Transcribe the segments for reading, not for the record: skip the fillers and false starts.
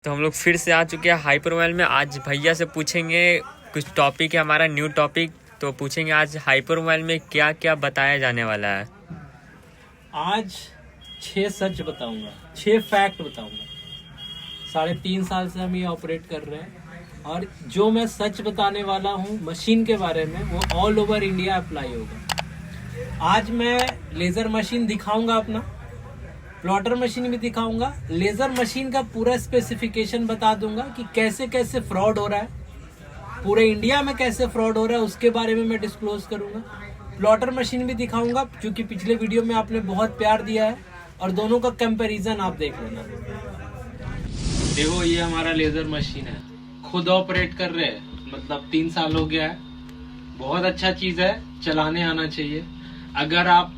तो हम लोग फिर से आ चुके हैं हाइपर मोबाइल में। आज भैया से पूछेंगे कुछ टॉपिक है, हमारा न्यू टॉपिक। तो पूछेंगे आज हाइपर मोबाइल में क्या क्या बताया जाने वाला है। आज 6 सच बताऊंगा, 6 फैक्ट बताऊंगा। 3.5 साल से हम ये ऑपरेट कर रहे हैं और जो मैं सच बताने वाला हूँ मशीन के बारे में वो ऑल ओवर इंडिया अप्लाई होगा। आज मैं लेज़र मशीन दिखाऊंगा, अपना प्लॉटर मशीन भी दिखाऊंगा, लेज़र मशीन का पूरा स्पेसिफिकेशन बता दूंगा कि कैसे कैसे फ्रॉड हो रहा है, पूरे इंडिया में कैसे फ्रॉड हो रहा है उसके बारे में मैं डिस्क्लोज करूंगा। प्लॉटर मशीन भी दिखाऊंगा क्योंकि पिछले वीडियो में आपने बहुत प्यार दिया है और दोनों का कंपैरिजन आप देख लेना। देखो ये हमारा लेज़र मशीन है, खुद ऑपरेट कर रहे हैं, मतलब 3 साल हो गया है। बहुत अच्छा चीज है, चलाने आना चाहिए। अगर आप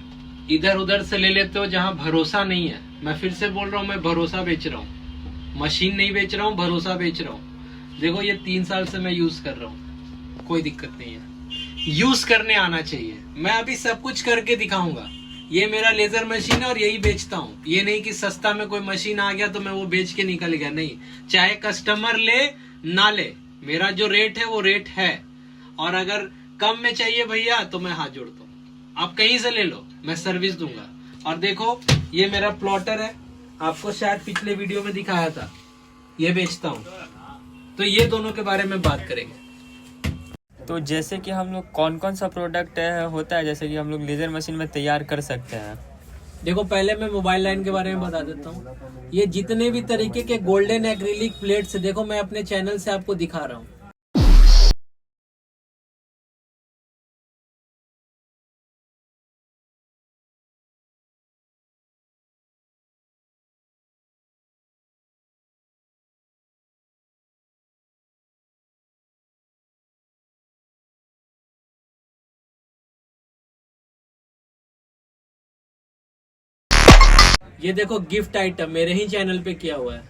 इधर उधर से ले लेते हो जहाँ भरोसा नहीं है, मैं फिर से बोल रहा हूँ, मैं भरोसा बेच रहा हूँ, मशीन नहीं बेच रहा हूँ, भरोसा बेच रहा हूँ। देखो ये 3 साल से मैं यूज कर रहा हूँ, कोई दिक्कत नहीं है। यूज करने आना चाहिए। मैं अभी सब कुछ करके दिखाऊंगा। ये मेरा लेजर मशीन है और यही बेचता हूँ। ये नहीं कि सस्ता में कोई मशीन आ गया तो मैं वो बेच के निकल गया, नहीं। चाहे कस्टमर ले ना ले, मेरा जो रेट है वो रेट है। और अगर कम में चाहिए भैया तो मैं हाथ जोड़ता हूँ, आप कहीं से ले लो, मैं सर्विस दूंगा। और देखो ये मेरा प्लॉटर है, आपको शायद पिछले वीडियो में दिखाया था, ये बेचता हूँ। तो ये दोनों के बारे में बात करेंगे। तो जैसे कि हम लोग कौन कौन सा प्रोडक्ट होता है जैसे कि हम लोग लेज़र मशीन में तैयार कर सकते हैं। देखो पहले मैं मोबाइल लाइन के बारे में बता देता हूँ। ये जितने भी तरीके के गोल्डन एक्रिलिक प्लेट्स, देखो मैं अपने चैनल से आपको दिखा रहा हूँ। ये देखो गिफ्ट आइटम मेरे ही चैनल पे किया हुआ है।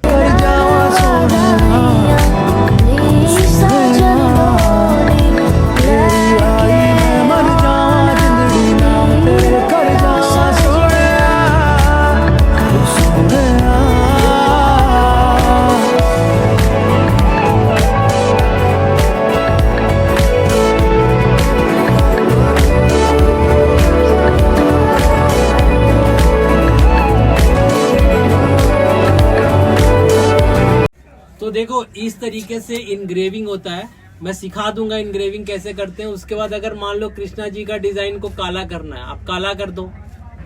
तो देखो इस तरीके से इनग्रेविंग होता है, मैं सिखा दूंगा इनग्रेविंग कैसे करते हैं। उसके बाद अगर मान लो कृष्णा जी का डिजाइन को काला करना है, आप काला कर दो।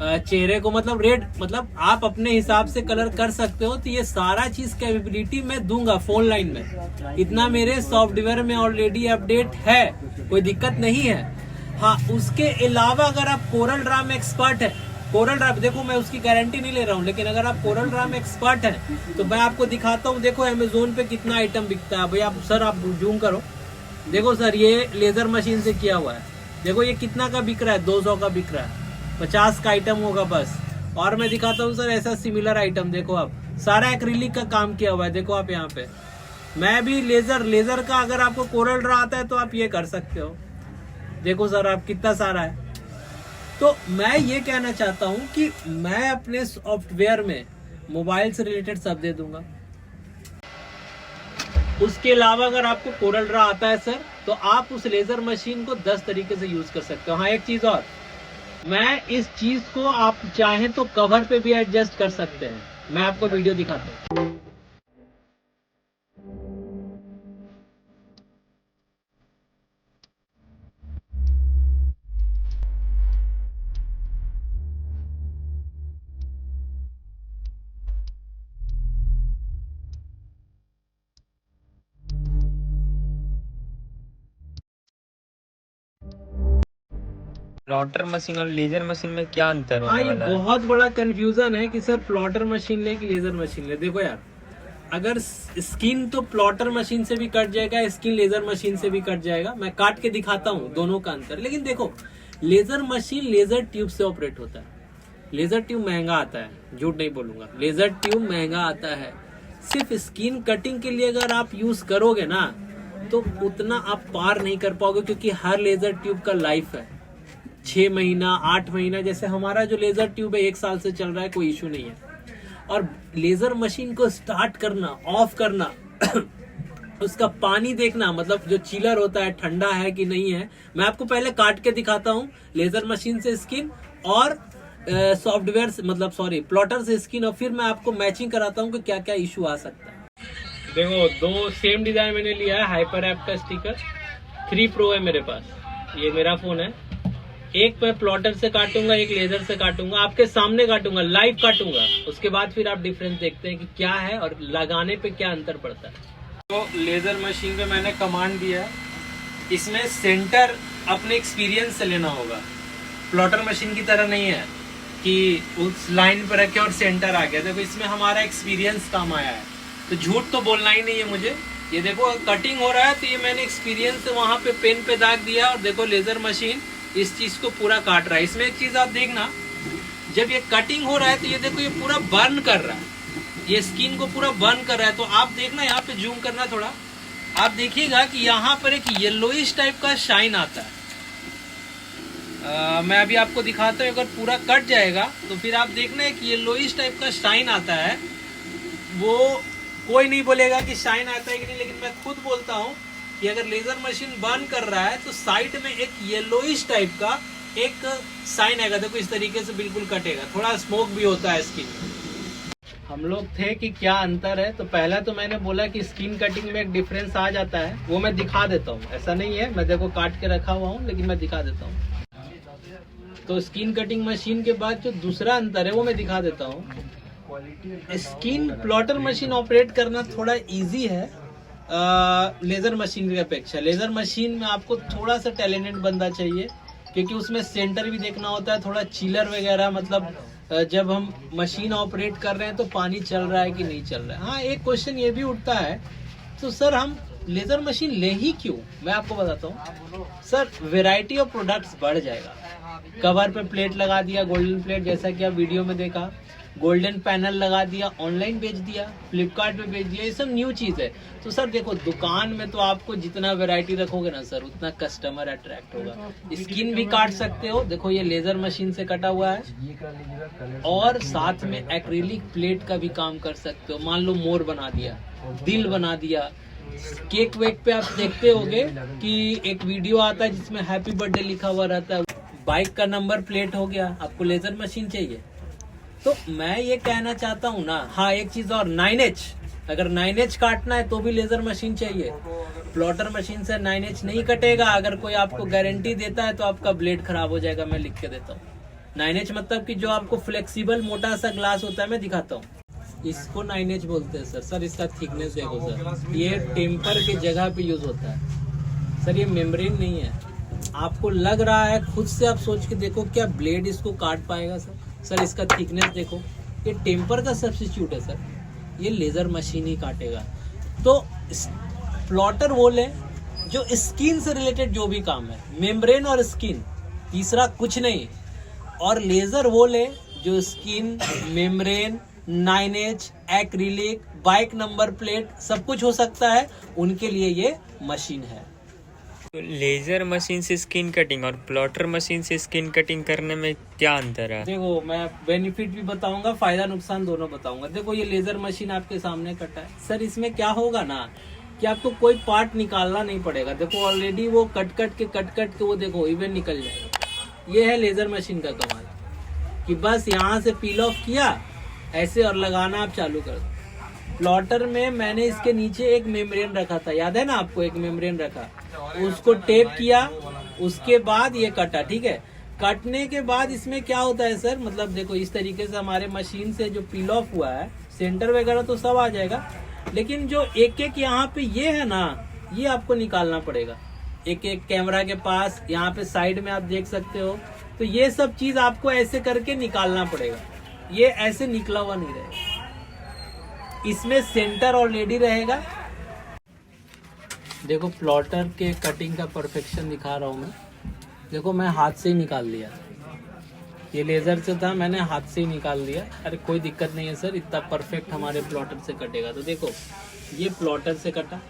चेहरे को मतलब रेड, मतलब आप अपने हिसाब से कलर कर सकते हो। तो ये सारा चीज कैपेबिलिटी मैं दूंगा फोन लाइन में। इतना मेरे सॉफ्टवेयर में ऑलरेडी अपडेट है, कोई दिक्कत नहीं है। हाँ, उसके अलावा अगर आप कोरल ड्रा में एक्सपर्ट है, कोरल ड्रा देखो मैं उसकी गारंटी नहीं ले रहा हूँ, लेकिन अगर आप कोरल ड्रा में एक्सपर्ट हैं तो मैं आपको दिखाता हूँ। देखो अमेजोन पे कितना आइटम बिकता है भैया। सर आप जूम करो, देखो सर ये लेजर मशीन से किया हुआ है। देखो ये कितना का बिक रहा है, 200 का बिक रहा है, 50 का आइटम होगा बस। और मैं दिखाता हूँ सर ऐसा सिमिलर आइटम, देखो आप सारा एक्रिलिक का काम किया हुआ है। देखो आप यहाँ पे, मैं भी लेजर का, अगर आपको कोरल ड्रा आता है तो आप ये कर सकते हो। देखो सर आप कितना सारा है। तो मैं ये कहना चाहता हूं कि मैं अपने सॉफ्टवेयर में मोबाइल से रिलेटेड सब दे दूंगा। उसके अलावा अगर आपको कोरल ड्रा आता है सर, तो आप उस लेजर मशीन को 10 तरीके से यूज कर सकते हो। हाँ एक चीज और, मैं इस चीज को आप चाहें तो कवर पे भी एडजस्ट कर सकते हैं। मैं आपको वीडियो दिखाता हूँ। प्लॉटर मशीन और लेज़र मशीन में क्या अंतर हाँ होने ये वाला है। बहुत बड़ा कंफ्यूजन है कि सर प्लॉटर मशीन ले कि लेजर मशीन ले। देखो यार, अगर स्किन तो प्लॉटर मशीन से भी कट जाएगा, स्किन लेजर मशीन से भी कट जाएगा। मैं काट के दिखाता हूँ दोनों का अंतर। लेकिन देखो लेजर मशीन लेजर ट्यूब से ऑपरेट होता है। लेजर ट्यूब महंगा आता है, झूठ नहीं बोलूंगा, लेजर ट्यूब महंगा आता है। सिर्फ स्किन कटिंग के लिए अगर आप यूज करोगे ना तो उतना आप पार नहीं कर पाओगे, क्योंकि हर लेजर ट्यूब का लाइफ है 6 महीना 8 महीना। जैसे हमारा जो लेजर ट्यूब है 1 साल से चल रहा है, कोई इशू नहीं है। और लेजर मशीन को स्टार्ट करना, ऑफ करना, उसका पानी देखना, मतलब जो चिलर होता है ठंडा है कि नहीं है। मैं आपको पहले काट के दिखाता हूँ लेजर मशीन से स्किन और सॉफ्टवेयर मतलब सॉरी प्लॉटर से स्किन, और फिर मैं आपको मैचिंग कराता हूँ कि क्या क्या इशू आ सकता है। देखो, दो सेम डिजाइन मैंने लिया है, हाइपर ऐप का स्टिकर 3 Pro है मेरे पास, ये मेरा फोन है। एक मैं प्लॉटर से काटूंगा, एक लेजर से काटूंगा, आपके सामने काटूंगा, लाइव काटूंगा, उसके बाद फिर आप डिफरेंस देखते हैं कि क्या है और लगाने पे क्या अंतर पड़ता है। तो लेजर मशीन पे मैंने कमांड दिया है, इसमें सेंटर अपने एक्सपीरियंस से लेना होगा। प्लॉटर मशीन की तरह नहीं है कि उस लाइन पर रखे और सेंटर आ गया। देखो इसमें हमारा एक्सपीरियंस काम आया है, तो झूठ तो बोलना ही नहीं है मुझे। ये देखो कटिंग हो रहा है तो ये मैंने एक्सपीरियंस से वहां पे पेन पे दाग दिया, और देखो लेजर मशीन इस चीज को पूरा काट रहा है। इसमें एक चीज आप देखना, जब ये कटिंग हो रहा है तो ये देखो ये पूरा बर्न कर रहा है, ये स्किन को पूरा बर्न कर रहा है। तो आप देखना, यहाँ पे जूम करना थोड़ा, आप देखिएगा कि यहाँ पर एक येलोइश टाइप का शाइन आता है। मैं अभी आपको दिखाता हूँ, अगर पूरा कट जाएगा तो फिर आप देखना एक येलोइश टाइप का शाइन आता है। वो कोई नहीं बोलेगा कि शाइन आता है कि नहीं, लेकिन मैं खुद बोलता हूँ कि अगर लेजर मशीन बर्न कर रहा है तो साइड में एक येलोइश टाइप का एक साइन आएगा। देखो इस तरीके से बिल्कुल कटेगा, थोड़ा स्मोक भी होता है स्किन में। हम लोग थे कि क्या अंतर है, तो पहला तो मैंने बोला कि स्किन कटिंग में एक डिफरेंस आ जाता है, वो मैं दिखा देता हूँ। ऐसा नहीं है, मैं देखो काट के रखा हुआ हूँ, लेकिन मैं दिखा देता हूँ। तो स्किन कटिंग मशीन के बाद जो दूसरा अंतर है वो मैं दिखा देता हूँ। स्किन प्लॉटर मशीन ऑपरेट करना थोड़ा इजी है लेजर मशीन की अपेक्षा। लेजर मशीन में आपको थोड़ा सा टैलेंटेड बंदा चाहिए, क्योंकि उसमें सेंटर भी देखना होता है, थोड़ा चिलर वगैरह, मतलब जब हम मशीन ऑपरेट कर रहे हैं तो पानी चल रहा है कि नहीं चल रहा है। हाँ, एक क्वेश्चन ये भी उठता है, तो सर हम लेजर मशीन ले ही क्यों? मैं आपको बताता हूँ सर, वेराइटी ऑफ प्रोडक्ट्स बढ़ जाएगा। कवर पे प्लेट लगा दिया, गोल्डन प्लेट, जैसा कि आप वीडियो में देखा, गोल्डन पैनल लगा दिया, ऑनलाइन बेच दिया, फ्लिपकार्ट पे बेच दिया, ये सब न्यू चीज है। तो सर देखो, दुकान में तो आपको जितना वैरायटी रखोगे ना सर, उतना कस्टमर अट्रैक्ट होगा। स्किन भी काट सकते हो, देखो ये लेजर मशीन से कटा हुआ है, और साथ में एक्रिलिक प्लेट का भी काम कर सकते हो। मान लो मोर बना दिया, दिल बना दिया। केक वेक पे आप देखते होगे कि एक वीडियो आता है जिसमें हैप्पी बर्थडे लिखा हुआ रहता है। बाइक का नंबर प्लेट हो गया, आपको लेजर मशीन चाहिए। तो मैं ये कहना चाहता हूँ ना, हाँ एक चीज और, 9H, अगर 9H काटना है तो भी लेजर मशीन चाहिए। प्लॉटर मशीन से 9H नहीं कटेगा। अगर कोई आपको गारंटी देता है तो आपका ब्लेड खराब हो जाएगा, मैं लिख के देता हूँ। 9H मतलब कि जो आपको फ्लेक्सिबल मोटा सा ग्लास होता है, मैं दिखाता हूँ। इसको 9H बोलते हैं सर। सर इसका थिकनेस देखो सर, ये टेम्पर के जगह पे यूज होता है सर, ये मेम्ब्रेन नहीं है। आपको लग रहा है, खुद से आप सोच के देखो, क्या ब्लेड इसको काट पाएगा सर? सर इसका थिकनेस देखो, ये टेम्पर का सब्स्टिट्यूट है सर, ये लेजर मशीन ही काटेगा। तो प्लॉटर वो ले जो स्किन से रिलेटेड जो भी काम है, मेम्ब्रेन और स्किन, तीसरा कुछ नहीं। और लेजर वो ले जो skin, membrane, 9H, acrylic, bike number plate, सब कुछ हो सकता है, उनके लिए ये मशीन है। तो लेजर मशीन से स्किन कटिंग और प्लॉटर मशीन से स्किन कटिंग करने में क्या अंतर है? देखो, मैं बेनिफिट भी बताऊंगा, फायदा नुकसान दोनों बताऊंगा। देखो ये लेजर मशीन आपके सामने कटा है सर, इसमें क्या होगा ना कि आपको कोई पार्ट निकालना नहीं पड़ेगा। देखो ऑलरेडी वो कट कट के वो देखो इवन निकल जाएगा। ये है लेजर मशीन का कमाल, कि बस यहाँ से पील ऑफ किया ऐसे और लगाना आप चालू कर दो। प्लॉटर में मैंने इसके नीचे एक मेम्ब्रेन रखा था, याद है ना आपको, एक मेम्ब्रेन रखा, उसको टेप किया, उसके बाद ये कटा। ठीक है, कटने के बाद इसमें क्या होता है सर, मतलब देखो इस तरीके से हमारे मशीन से जो पील ऑफ हुआ है, सेंटर वगैरह तो सब आ जाएगा, लेकिन जो एक एक यहाँ पे ये है ना, ये आपको निकालना पड़ेगा। एक एक कैमरा के पास, यहाँ पे साइड में आप देख सकते हो, तो ये सब चीज आपको ऐसे करके निकालना पड़ेगा। ये ऐसे निकला हुआ नहीं रहेगा, इसमें सेंटर ऑलरेडी रहेगा। देखो प्लॉटर के कटिंग का परफेक्शन दिखा रहा हूँ मैं। देखो मैं हाथ से ही निकाल लिया, ये लेजर से था, मैंने हाथ से ही निकाल दिया। अरे कोई दिक्कत नहीं है सर, इतना परफेक्ट हमारे प्लॉटर से कटेगा। तो देखो ये प्लॉटर से कटा,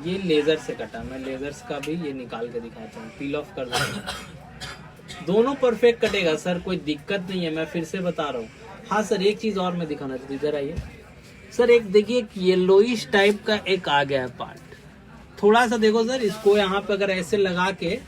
ये लेजर से कटा। मैं लेजर्स का भी ये निकाल के दिखाता हूँ, पील ऑफ कर दूंगा, दोनों परफेक्ट कटेगा सर, कोई दिक्कत नहीं है। मैं फिर से बता रहा हूँ, हाँ सर, एक चीज और मैं दिखाना चाहता हूँ, इधर आइए सर। एक देखिए, एक येलोइश टाइप का एक आ गया है पार्ट, थोड़ा सा देखो सर। इसको यहाँ पे अगर ऐसे लगा के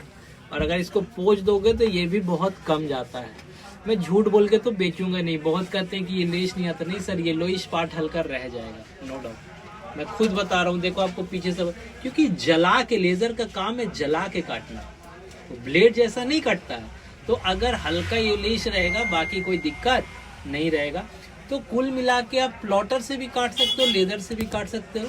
और अगर इसको पोंछ दोगे तो ये भी बहुत कम जाता है। मैं झूठ बोल के तो बेचूंगा नहीं, बहुत कहते हैं कि येलोइश नहीं आता, नहीं सर, येलोइश पार्ट हल्का रह जाएगा, नो डाउट। मैं खुद बता रहा हूँ, देखो आपको पीछे से, क्योंकि जला के, लेजर का काम है जला के काटना, तो ब्लेड जैसा नहीं कटता है। तो अगर हल्का येलोइश रहेगा, बाकी कोई दिक्कत नहीं रहेगा। तो कुल मिला के आप प्लॉटर से भी काट सकते हो, लेदर से भी काट सकते हो।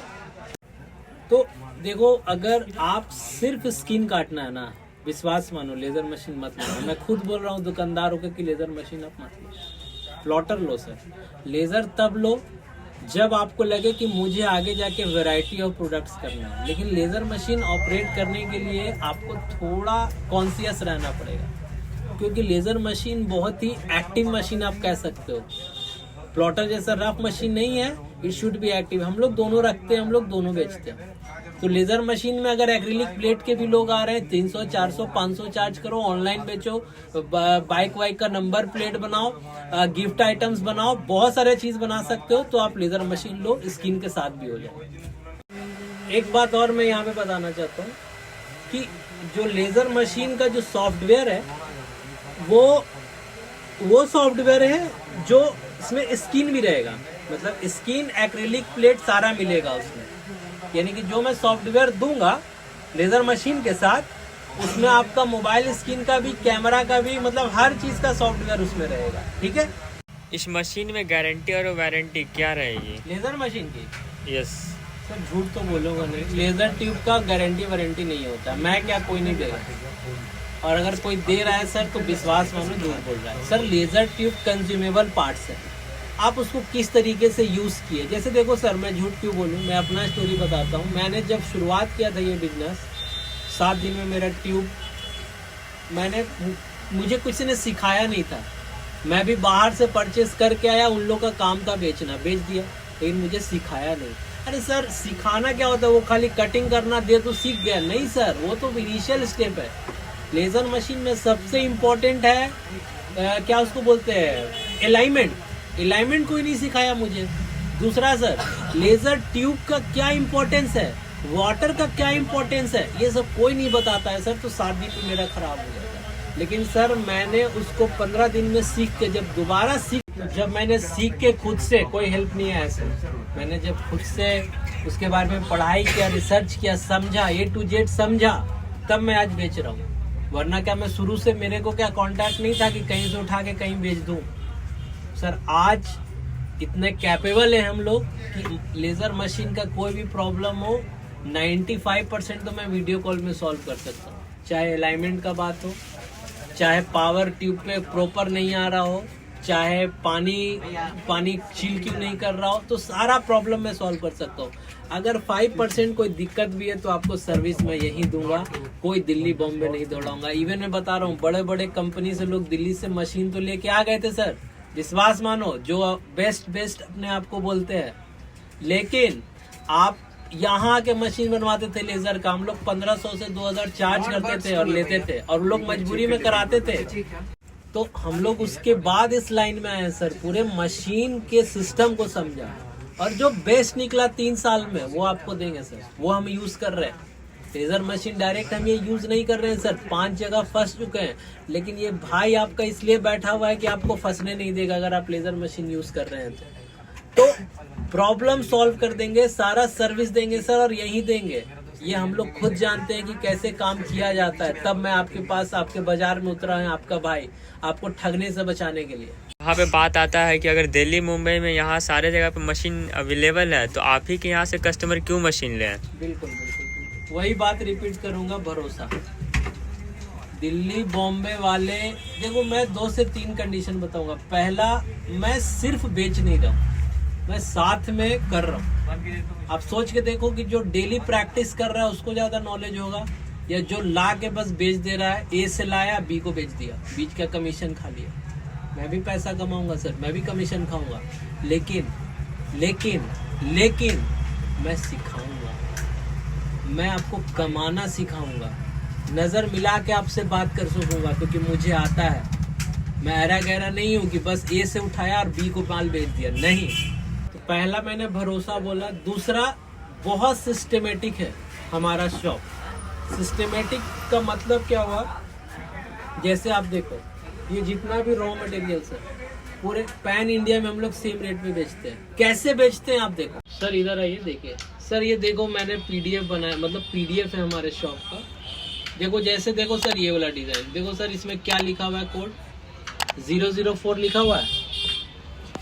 तो देखो, अगर आप सिर्फ स्किन काटना है ना, विश्वास मानो, लेजर मशीन मत लो। मैं खुद बोल रहा हूँ दुकानदार होकर कि लेजर मशीन आप मत लो, प्लॉटर लो सर। लेजर तब लो जब आपको लगे कि मुझे आगे जाके वैरायटी ऑफ प्रोडक्ट्स करना है। लेकिन लेजर मशीन ऑपरेट करने के लिए आपको थोड़ा कॉन्शियस रहना पड़ेगा, क्योंकि लेजर मशीन बहुत ही एक्टिव मशीन आप कह सकते हो। प्लॉटर जैसा रफ मशीन नहीं है, इट शुड बी एक्टिव। हम लोग दोनों रखते हैं, हम लोग दोनों बेचते हैं। तो लेजर मशीन में अगर एक्रिलिक प्लेट के भी लोग आ रहे हैं, 300, 400, 500 चार्ज करो, ऑनलाइन बेचो, बाइक वाइक का नंबर प्लेट बनाओ, गिफ्ट आइटम्स बनाओ, बहुत सारे चीज बना सकते हो। तो आप लेजर मशीन लो, स्किन के साथ भी हो जाए। एक बात और मैं यहाँ पे बताना चाहता हूँ कि जो लेजर मशीन का जो सॉफ्टवेयर है, वो सॉफ्टवेयर है जो इसमें स्किन भी रहेगा, मतलब स्किन, एक्रिलिक प्लेट सारा मिलेगा उसमें। यानी कि जो मैं सॉफ्टवेयर दूंगा लेजर मशीन के साथ, उसमें आपका मोबाइल स्क्रीन का भी, कैमरा का भी, मतलब हर चीज का सॉफ्टवेयर उसमें रहेगा। ठीक है। इस मशीन में गारंटी और वारंटी क्या रहेगी? लेजर मशीन की? यस सर, झूठ तो बोलूंगा नहीं, लेजर ट्यूब का गारंटी वारंटी नहीं होता। मैं क्या, कोई नहीं देगा, और अगर कोई दे रहा है सर तो विश्वास मानो झूठ बोल रहा है। Sir, laser tube consumable parts है, आप उसको किस तरीके से यूज किए। जैसे देखो सर, मैं झूठ क्यों बोलूं, मैं अपना स्टोरी बताता हूं। मैंने जब शुरुआत किया था ये बिजनेस, 7 दिन में मेरा ट्यूब, मुझे किसी ने सिखाया नहीं था। मैं भी बाहर से परचेस करके आया, उन लोगों का काम था बेचना, बेच दिया, लेकिन मुझे सिखाया नहीं। अरे सर, सिखाना क्या होता है? वो खाली कटिंग करना दे तो सीख गया? नहीं सर, वो तो इनिशियल स्टेप है। लेजर मशीन में सबसे इम्पोर्टेंट है क्या उसको बोलते हैं, अलाइनमेंट कोई नहीं सिखाया मुझे। दूसरा सर, लेजर ट्यूब का क्या इम्पोर्टेंस है, वाटर का क्या इम्पोर्टेंस है, ये सब कोई नहीं बताता है सर। तो 7 दिन में मेरा खराब हो जाता है। लेकिन सर, मैंने उसको 15 दिन में सीख के, जब मैंने सीख के खुद से, कोई हेल्प नहीं है सर, मैंने जब खुद से उसके बारे में पढ़ाई किया, रिसर्च किया, समझा, A to Z समझा, तब मैं आज बेच रहा हूँ। वरना क्या, मैं शुरू से, मेरे को क्या कॉन्टैक्ट नहीं था कि कहीं से उठा के कहीं बेच दूँ। सर, आज इतने कैपेबल है हम लोग कि लेजर मशीन का कोई भी प्रॉब्लम हो, 95% तो मैं वीडियो कॉल में सॉल्व कर सकता हूँ। चाहे अलाइनमेंट का बात हो, चाहे पावर ट्यूब पे प्रॉपर नहीं आ रहा हो, चाहे पानी चिल क्यों नहीं कर रहा हो, तो सारा प्रॉब्लम मैं सॉल्व कर सकता हूँ। अगर 5% कोई दिक्कत भी है तो आपको सर्विस मैं यही दूंगा, कोई दिल्ली बॉम्बे नहीं दौड़ाऊंगा। इवन मैं बता रहा हूँ, बड़े बड़े कंपनी से लोग दिल्ली से मशीन तो लेके आ गए थे सर, विश्वास मानो, जो बेस्ट अपने आप को बोलते हैं। लेकिन आप यहाँ के मशीन बनवाते थे लेजर का, हम लोग 1500 से 2000 चार्ज करते थे और लेते थे, और लोग मजबूरी में कराते थे। तो हम लोग उसके बाद इस लाइन में आए सर, पूरे मशीन के सिस्टम को समझा, और जो बेस्ट निकला 3 साल में वो आपको देंगे सर, वो हम यूज कर रहे हैं। लेजर मशीन डायरेक्ट हम ये यूज नहीं कर रहे हैं सर, 5 जगह फंस चुके हैं, लेकिन ये भाई आपका इसलिए बैठा हुआ है कि आपको फंसने नहीं देगा अगर आप लेजर मशीन यूज कर रहे हैं तो प्रॉब्लम सॉल्व कर देंगे, सारा सर्विस देंगे सर, और यही देंगे। ये हम लोग खुद जानते हैं कि कैसे काम किया जाता है, तब मैं आपके पास, आपके बाजार में उतरा है आपका भाई, आपको ठगने से बचाने के लिए। यहाँ पे बात आता है कि अगर दिल्ली मुंबई में यहाँ सारे जगह पे मशीन अवेलेबल है, तो आप ही के यहाँ से कस्टमर क्यों मशीन लें? बिल्कुल, वही बात रिपीट करूंगा, भरोसा। दिल्ली बॉम्बे वाले, देखो मैं 2 से 3 कंडीशन बताऊंगा। पहला, मैं सिर्फ बेच नहीं रहा हूँ, मैं साथ में कर रहा हूँ। आप सोच के देखो कि जो डेली प्रैक्टिस कर रहा है उसको ज्यादा नॉलेज होगा, या जो ला के बस बेच दे रहा है, A से लाया B को बेच दिया, बीच का कमीशन खा लिया। मैं भी पैसा कमाऊंगा सर, मैं भी कमीशन खाऊंगा, लेकिन मैं सिखाऊंगा, मैं आपको कमाना सिखाऊंगा, नजर मिला के आपसे बात कर सकूंगा, क्योंकि मुझे आता है। मैं ऐरा गहरा नहीं हूँ कि बस ए से उठाया और बी को माल बेच दिया, नहीं। तो पहला मैंने भरोसा बोला। दूसरा, बहुत सिस्टमेटिक है हमारा शॉप। सिस्टमेटिक का मतलब क्या हुआ, जैसे आप देखो ये जितना भी रॉ मटेरियल्स है पूरे पैन इंडिया में हम लोग सेम रेट में बेचते हैं। कैसे बेचते हैं आप देखो सर, इधर आइए देखिए सर, ये देखो मैंने पीडीएफ बनाया, मतलब पीडीएफ है हमारे शॉप का। देखो जैसे देखो सर ये वाला डिजाइन देखो सर, इसमें क्या लिखा हुआ है, कोड 004 लिखा हुआ है।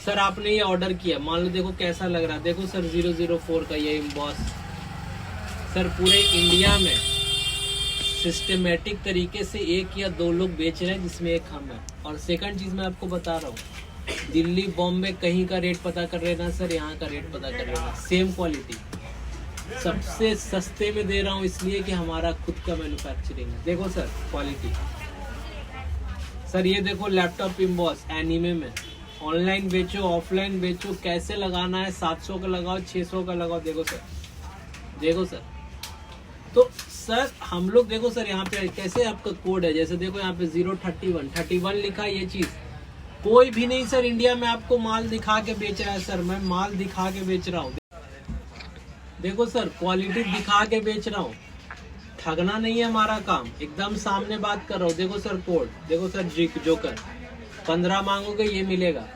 सर आपने ये ऑर्डर किया, मान लो देखो कैसा लग रहा है, देखो सर 004 का ये एम्बॉस। सर पूरे इंडिया में सिस्टमेटिक तरीके से 1 या 2 लोग बेच रहे हैं, जिसमें एक हम है। और सेकंड चीज मैं आपको बता रहा हूँ, दिल्ली बॉम्बे कहीं का रेट पता कर रहे ना सर, यहाँ का रेट पता कर रहे ना, सेम क्वालिटी सबसे सस्ते में दे रहा हूँ, इसलिए कि हमारा खुद का मैन्युफैक्चरिंग है। देखो सर क्वालिटी। सर ये देखो लैपटॉप एम्बॉस एनीमे में, ऑनलाइन बेचो ऑफलाइन बेचो, कैसे लगाना है, 700 का लगाओ 600 का लगाओ। देखो सर, देखो सर। तो सर हम लोग देखो सर यहाँ पे कैसे आपका कोड है, जैसे देखो यहाँ पे 031 लिखा है। ये चीज कोई भी नहीं सर इंडिया में आपको माल दिखा के बेच रहा है। सर मैं माल दिखा के बेच रहा हूँ, देखो सर क्वालिटी दिखा के बेच रहा हूँ, ठगना नहीं है हमारा काम, एकदम सामने बात कर रहा हूँ। देखो सर कोड, देखो सर जोकर 15 मांगोगे ये मिलेगा।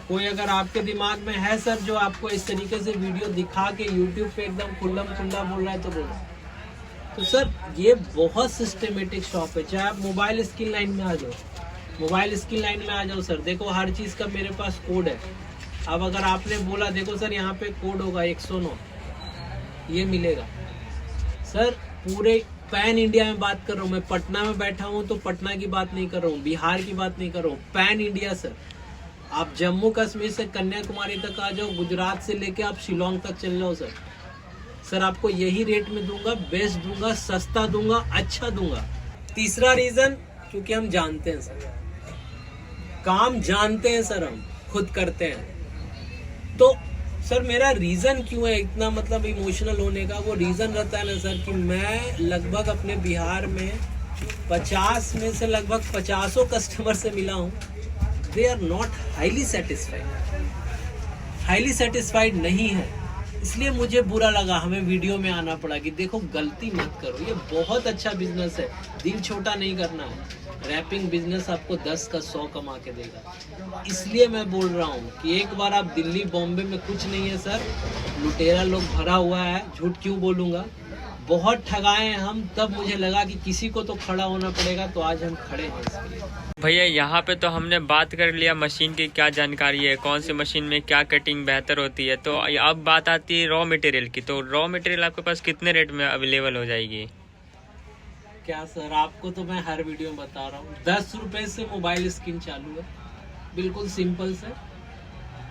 कोई अगर आपके दिमाग में है सर जो आपको इस तरीके से वीडियो दिखा के यूट्यूब पे एकदम खुल्लम खुल्ला बोल रहा है तो बोलो। तो सर ये बहुत सिस्टमेटिक शॉप है। चाहे आप मोबाइल स्किन लाइन में आ जाओ, मोबाइल स्किन लाइन में आ जाओ सर, देखो हर चीज का मेरे पास कोड है। अब अगर आपने बोला देखो सर यहाँ पे कोड होगा 109, ये मिलेगा। सर पूरे पैन इंडिया में बात कर रहा हूँ मैं, पटना में बैठा हूँ तो पटना की बात नहीं कर रहा हूँ, बिहार की बात नहीं कर रहा हूँ, पैन इंडिया सर। आप जम्मू कश्मीर से कन्याकुमारी तक आ जाओ, गुजरात से लेके आप शिलोंग तक चल जाओ सर, सर आपको यही रेट में दूंगा, बेस्ट दूंगा, सस्ता दूंगा, अच्छा दूंगा। तीसरा रीजन, क्योंकि हम जानते हैं सर, काम जानते हैं सर, हम खुद करते हैं। तो सर मेरा रीजन क्यों है इतना मतलब इमोशनल होने का, वो रीजन रहता है ना सर कि मैं लगभग अपने बिहार में 50 में से लगभग 50 कस्टमर से मिला हूँ, they are not highly satisfied नहीं है। इसलिए मुझे बुरा लगा, हमें वीडियो में आना पड़ा कि देखो गलती मत करो, ये बहुत अच्छा बिजनेस है, दिल छोटा नहीं करना है। रैपिंग बिजनेस आपको 10 का 100 कमा के देगा। इसलिए मैं बोल रहा हूँ कि एक बार आप दिल्ली बॉम्बे में कुछ नहीं है सर, लुटेरा लोग भरा हुआ है, झूठ क्यों बोलूँगा, बहुत ठगाए हैं हम। तब मुझे लगा कि किसी को तो खड़ा होना पड़ेगा, तो आज हम खड़े हैं इसके लिए। भैया यहाँ पे तो हमने बात कर लिया मशीन की क्या जानकारी है, कौन सी मशीन में क्या कटिंग बेहतर होती है। तो अब बात आती है रॉ मटेरियल की। तो रॉ मटेरियल आपके पास कितने रेट में अवेलेबल हो जाएगी? क्या सर, आपको तो मैं हर वीडियो में बता रहा हूँ, 10 रुपए से मोबाइल स्किन चालू है, बिल्कुल सिंपल से,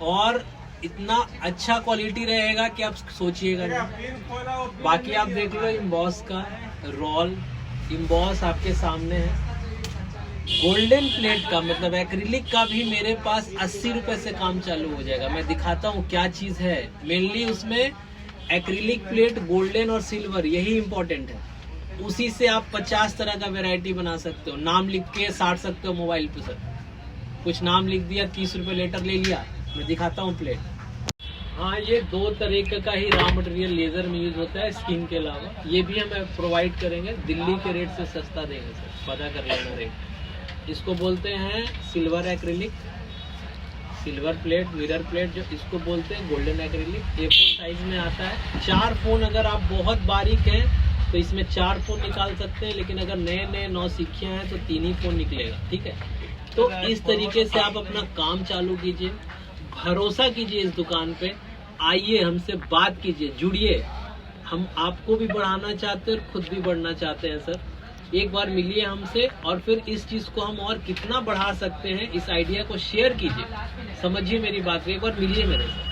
और इतना अच्छा क्वालिटी रहेगा कि आप सोचिएगा नहीं। बाकी आप देख लो इम्बॉस का रोल, इम्बॉस आपके सामने है। गोल्डन प्लेट का मतलब एक्रिलिक का भी मेरे पास 80 रुपए से काम चालू हो जाएगा। मैं दिखाता हूँ क्या चीज है। मेनली उसमें एक्रिलिक प्लेट, गोल्डन और सिल्वर, यही इंपॉर्टेंट है। उसी से आप 50 तरह का वैरायटी बना सकते हो, नाम लिख के साट सकते हो मोबाइल पे सर। कुछ नाम लिख दिया, 30 रुपए लेटर ले लिया। मैं दिखाता हूँ प्लेट। हाँ, ये 2 तरीके का ही रॉ मटेरियल लेजर में यूज होता है स्किन के अलावा। ये भी हम प्रोवाइड करेंगे, दिल्ली के रेट से सस्ता देंगे सर, पता कर लेना रेट। इसको बोलते हैं silver acrylic, silver plate, mirror plate, जो इसको बोलते हैं गोल्डन एक्रिलिक। A4 साइज में आता है। 4 फोन, अगर आप बहुत बारीक हैं तो इसमें 4 फोन निकाल सकते हैं, लेकिन अगर नए नए नौसिखिया हैं तो 3 ही फोन निकलेगा, ठीक है। तो इस तरीके से आप अपना काम चालू कीजिए, भरोसा कीजिए इस दुकान पे, आइए हमसे बात कीजिए, जुड़िए। हम आपको भी बढ़ाना चाहते हैं और खुद भी बढ़ना चाहते हैं सर। एक बार मिलिए हमसे, और फिर इस चीज को हम और कितना बढ़ा सकते हैं, इस आइडिया को शेयर कीजिए, समझिए मेरी बात को, एक बार मिलिए मेरे से।